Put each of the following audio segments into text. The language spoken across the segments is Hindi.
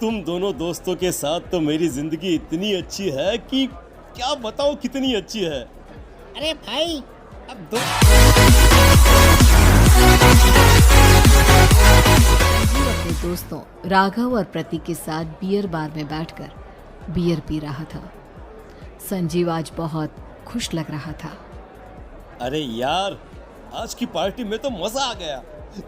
तुम दोनों दोस्तों के साथ तो मेरी जिंदगी इतनी अच्छी है कि क्या बताओ कितनी अच्छी है। अरे भाई अब दो संजीव अपने दोस्तों राघव और प्रतीक के साथ बियर बार में बैठकर बियर पी रहा था। संजीव आज बहुत खुश लग रहा था। अरे यार, आज की पार्टी में तो मजा आ गया।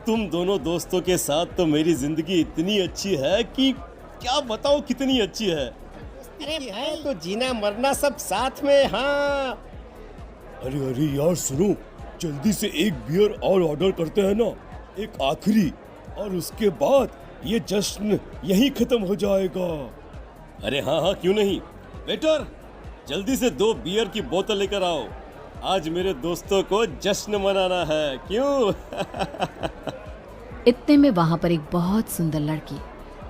तुम दोनों दोस्तों के साथ तो मेरी जिंदगी इतनी अच्छी है कि क्या बताओ कितनी अच्छी है। अरे भाई तो जीना मरना सब साथ में। हाँ अरे अरे यार सुनो, जल्दी से एक बियर और ऑर्डर करते हैं ना, एक आखिरी, और उसके बाद ये जश्न यहीं खत्म हो जाएगा। अरे हाँ हाँ क्यों नहीं। वेटर, जल्दी से 2 बियर की बोतल लेकर आओ। आज मेरे दोस्तों को जश्न मनाना है, क्यों? इतने में वहां पर एक बहुत सुंदर लड़की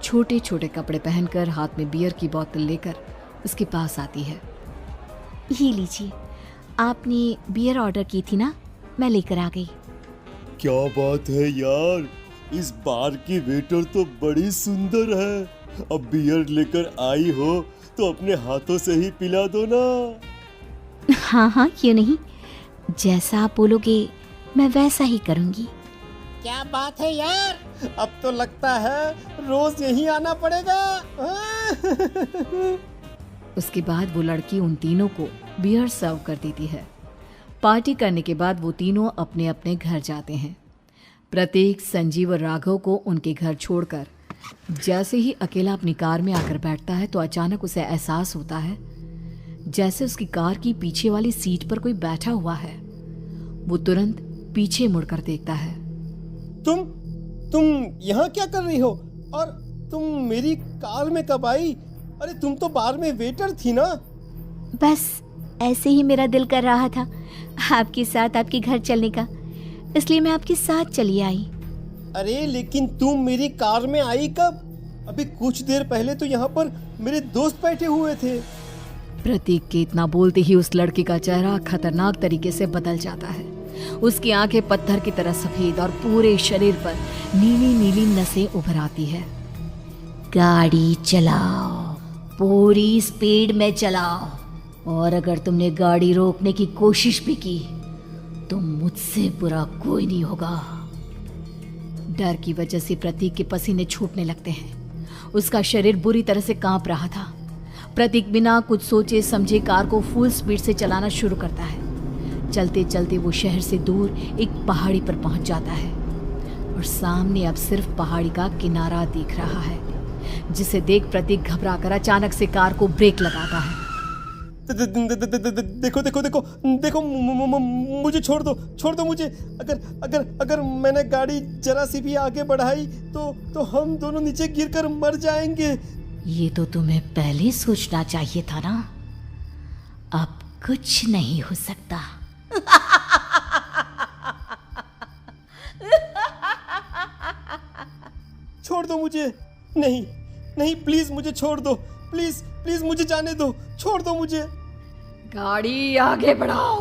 छोटे छोटे कपड़े पहनकर हाथ में बियर की बोतल लेकर उसके पास आती है। ये लीजिए, आपने बियर ऑर्डर की थी ना, मैं लेकर आ गई। क्या बात है यार, इस बार की वेटर तो बड़ी सुंदर है। अब बियर लेकर आई हो तो अपने हाथों से ही पिला दो ना। हाँ हाँ क्यों नहीं, जैसा आप बोलोगे मैं वैसा ही करूँगी। क्या बात है यार, अब तो लगता है रोज यहीं आना पड़ेगा। उसके बाद वो लड़की उन तीनों को बियर सर्व कर देती है। पार्टी करने के बाद वो तीनों अपने अपने घर जाते हैं। प्रतीक, संजीव और राघव को उनके घर छोड़कर जैसे ही अकेला अपनी कार में आकर बैठता है तो अचानक उसे एहसास होता है जैसे उसकी कार की पीछे वाली सीट पर कोई बैठा हुआ है। वो तुरंत पीछे मुड़कर देखता है। तुम यहाँ क्या कर रही हो, और तुम मेरी कार में कब आई? अरे तुम तो बार में वेटर थी ना। बस ऐसे ही मेरा दिल कर रहा था आपके साथ आपके घर चलने का, इसलिए मैं आपके साथ चली आई। अरे लेकिन तुम मेरी कार में आई कब? अभी कुछ देर पहले तो यहाँ पर मेरे दोस्त बैठे हुए थे। प्रतीक के इतना बोलते ही उस लड़के का चेहरा खतरनाक तरीके से बदल जाता है। उसकी आंखें पत्थर की तरह सफेद और पूरे शरीर पर नीली नीली नसें उभर आती है। गाड़ी चलाओ, पूरी स्पीड में चलाओ, और अगर तुमने गाड़ी रोकने की कोशिश भी की तो मुझसे बुरा कोई नहीं होगा। डर की वजह से प्रतीक के पसीने छूटने लगते हैं। उसका शरीर बुरी तरह से कांप रहा था। प्रतीक बिना कुछ सोचे समझे कार को फुल स्पीड से चलाना शुरू करता है। चलते चलते वो शहर से दूर एक पहाड़ी पर पहुंच जाता है और सामने अब सिर्फ पहाड़ी का किनारा दिख रहा है, जिसे देख प्रतीक घबराकर अचानक से कार को ब्रेक लगाता है। देखो देखो देखो देखो, मुझे छोड़ दो मुझे। अगर मैंने गाड़ी जरा सी भी आगे बढ़ाई तो हम दोनों नीचे गिरकर मर जाएंगे। ये तो तुम्हें पहले सोचना चाहिए था ना। अब कुछ नहीं हो सकता। छोड़ दो मुझे। नहीं प्लीज मुझे छोड़ दो। प्लीज मुझे जाने दो। छोड़ दो मुझे। गाड़ी आगे बढ़ाओ।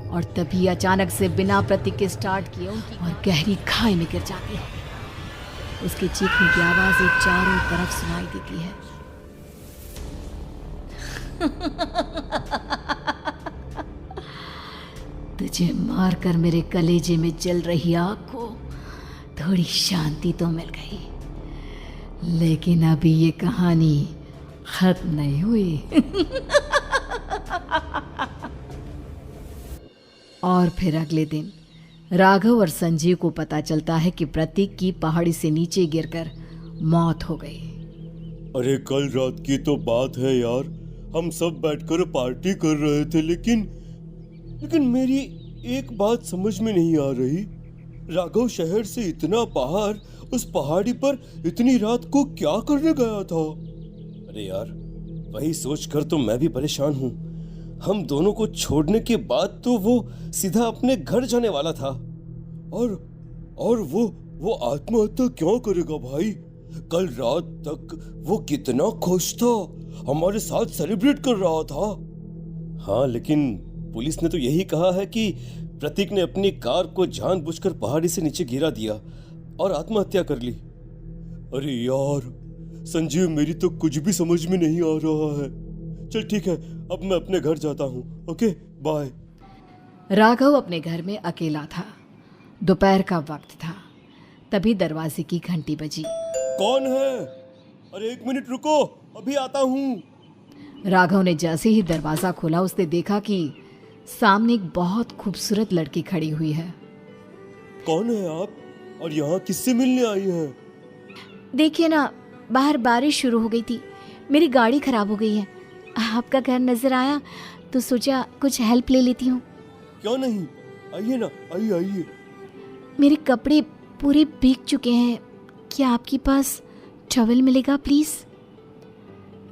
और तभी अचानक से बिना प्रतीक के स्टार्ट किए और गहरी खाई में गिर जाती है। उसके चीखने की आवाज एक चारों तरफ सुनाई देती है। तुझे मारकर मेरे कलेजे में जल रही आग को थोड़ी शांति तो मिल गई, लेकिन अभी ये कहानी खत्म नहीं हुई। और फिर अगले दिन राघव और संजीव को पता चलता है कि प्रतीक की पहाड़ी से नीचे गिरकर मौत हो गई। अरे कल रात की तो बात है यार, हम सब बैठकर पार्टी कर रहे थे, लेकिन मेरी एक बात समझ में नहीं आ रही। राघव शहर से इतना बाहर उस पहाड़ी पर इतनी रात को क्या करने गया था? अरे यार, वही सोचकर तो मैं भी परेशान हूँ। हम दोनों को छोड़ने के बाद तो वो सीधा अपने घर जाने वाला था, और वो आत्महत्या क्यों करेगा भाई? कल रात तक वो कितना खुश था, हमारे साथ सेलिब्रेट कर रहा था। हाँ, लेकिन पुलिस ने तो यही कहा है कि प्रतीक ने अपनी कार को जानबूझकर पहाड़ी से नीचे गिरा दिया और आत्महत्या कर ली। अरे यार, संजीव मेरी तो कुछ भी समझ में नहीं आ रहा है। चल ठीक है, अब मैं अपने घर जाता हूँ। Okay bye. राघव अपने घर में अकेला था। दोपहर का वक्त था। तभी दरवाजे की घंटी बजी। कौन है? अरे 1 मिनट रुको, अभी आता हूँ। राघव ने जैसे ही दरवाजा खोला उसने देखा कि सामने एक बहुत खूबसूरत लड़की खड़ी हुई है। कौन है आप और यहाँ किससे मिलने आई हैं? देखिए ना, बाहर बारिश शुरू हो गई थी, मेरी गाड़ी खराब हो गई है। आपका घर नजर आया तो सोचा कुछ हेल्प ले लेती हूँ। क्यों नहीं, आइए ना, आइए आइए। मेरे कपड़े पूरे भीग चुके हैं, क्या आपके पास टॉवल मिलेगा प्लीज?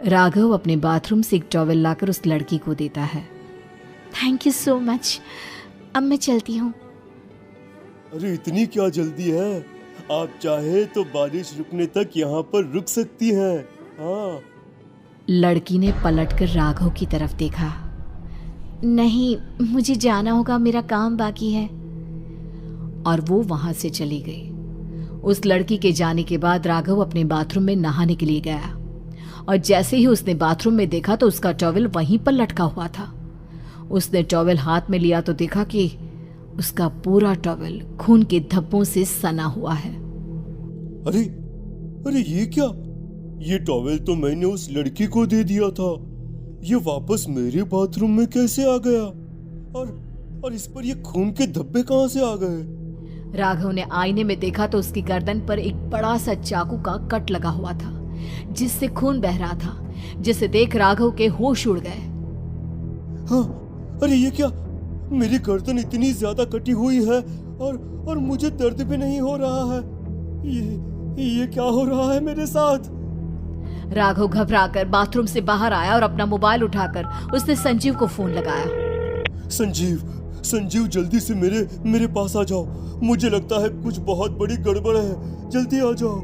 राघव अपने बाथरूम से एक टॉवल लाकर उस लड़की को देता है। थैंक यू सो मच, अब मैं चलती हूँ। अरे इतनी क्या जल्दी है? आप चाहे तो बारिश रुकने तक यहाँ पर रुक सकती हैं। हाँ। लड़की ने पलटकर राघव की तरफ देखा। नहीं, मुझे जाना होगा, मेरा काम बाकी है। और वो वहां से चली गई। उस लड़की के जाने के बाद राघव अपने बाथरूम में नहाने के लिए गया और जैसे ही उसने बाथरूम में देखा तो उसका टॉवल वहीं पर लटका हुआ था। उसने टॉवल हाथ में लिया तो देखा कि उसका पूरा टॉवल खून के धब्बों से सना हुआ है। अरे अरे ये क्या? ये टॉवल तो मैंने उस लड़की को दे दिया था। ये वापस मेरे बाथरूम में कैसे आ गया? और इस पर ये खून के धब्बे कहां से आ गए? राघव ने आईने में देखा तो उसकी गर्दन पर एक बड़ा सा चाकू का कट लगा हुआ था जिससे खून बह रहा था, जिसे देख राघव के होश उड़ गए। हाँ, अरे ये क्या? मेरी गर्दन इतनी ज्यादा कटी हुई है और मुझे दर्द भी नहीं हो रहा है। ये क्या हो रहा है मेरे साथ? राघव घबराकर बाथरूम से बाहर आया और अपना मोबाइल उठाकर उसने संजीव को फोन लगाया। संजीव जल्दी से मेरे पास आ जाओ। मुझे लगता है कुछ बहुत बड़ी गड़बड़ है, जल्दी आ जाओ।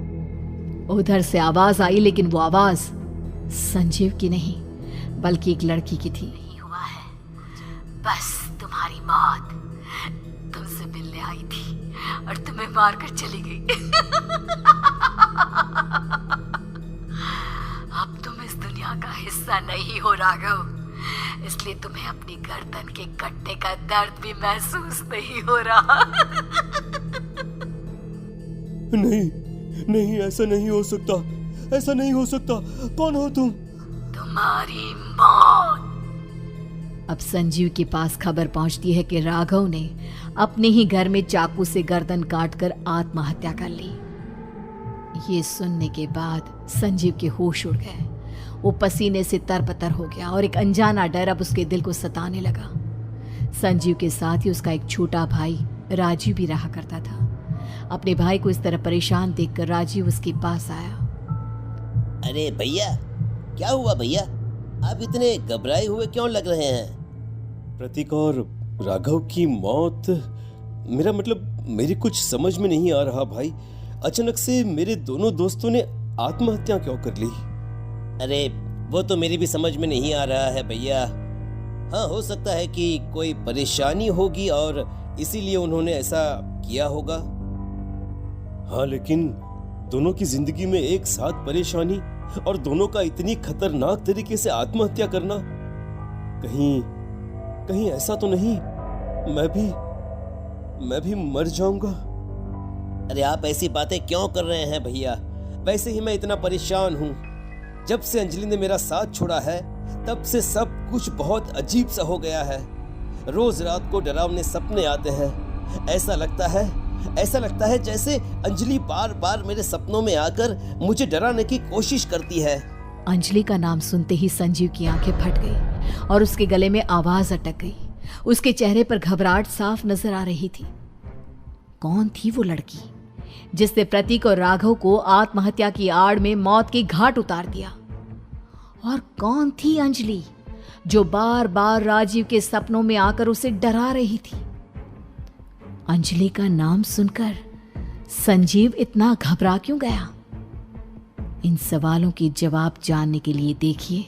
उधर से आवाज आई, लेकिन वो आवाज संजीव की नहीं बल्कि एक लड़की की थी। नहीं हुआ है, बस तुम्हारी मौत तुमसे मिलने आई थी और तुम्हें मारकर चली गई। अब तुम इस दुनिया का हिस्सा नहीं हो राघव, इसलिए तुम्हें अपनी गर्दन के कटने का दर्द भी महसूस नहीं हो रहा। नहीं, ऐसा नहीं हो सकता, ऐसा नहीं हो सकता। कौन हो तुम? तुम्हारी मौत। अब संजीव के पास खबर पहुंचती है कि राघव ने अपने ही घर में चाकू से गर्दन काटकर आत्महत्या कर ली। ये सुनने के बाद संजीव के होश उड़ गए। वो पसीने से तरबतर हो गया और एक अनजाना डर अब उसके दिल को सताने लगा। संजीव के साथ ही उसका एक छोटा भाई राजीव भी रहा करता था। अपने भाई को इस तरह परेशान देखकर राजीव उसके पास आया। अरे भैया, क्या हुआ भैया? आप इतने घबराए हुए क्यों लग रहे हैं? प्रतीक और राघव की मौत, मेरा मतलब मेरी कुछ समझ में नहीं आ रहा भाई। अचानक से मेरे दोनों दोस्तों ने आत्महत्या क्यों कर ली? अरे वो तो मेरी भी समझ में नहीं आ रहा है भैया। हाँ, हो सकता है कि कोई परेशानी होगी और इसीलिए उन्होंने ऐसा किया होगा। हाँ, लेकिन दोनों की जिंदगी में एक साथ परेशानी और दोनों का इतनी खतरनाक तरीके से आत्महत्या करना, कहीं ऐसा तो नहीं मैं भी मर जाऊंगा? अरे आप ऐसी बातें क्यों कर रहे हैं भैया? वैसे ही मैं इतना परेशान हूँ। जब से अंजलि ने मेरा साथ छोड़ा है तब से सब कुछ बहुत अजीब सा हो गया है। रोज रात को डरावने सपने आते हैं। ऐसा लगता है जैसे अंजलि बार बार मेरे सपनों में आकर मुझे डराने की कोशिश करती है। अंजलि का नाम सुनते ही संजीव की आंखें फट गई और उसके गले में आवाज अटक गई। उसके चेहरे पर घबराहट साफ नजर आ रही थी। कौन थी वो लड़की जिसने प्रतीक और राघव को आत्महत्या की आड़ में मौत के घाट उतार दिया? और कौन थी अंजलि जो बार बार राजीव के सपनों में आकर उसे डरा रही थी? अंजलि का नाम सुनकर संजीव इतना घबरा क्यों गया? इन सवालों के जवाब जानने के लिए देखिए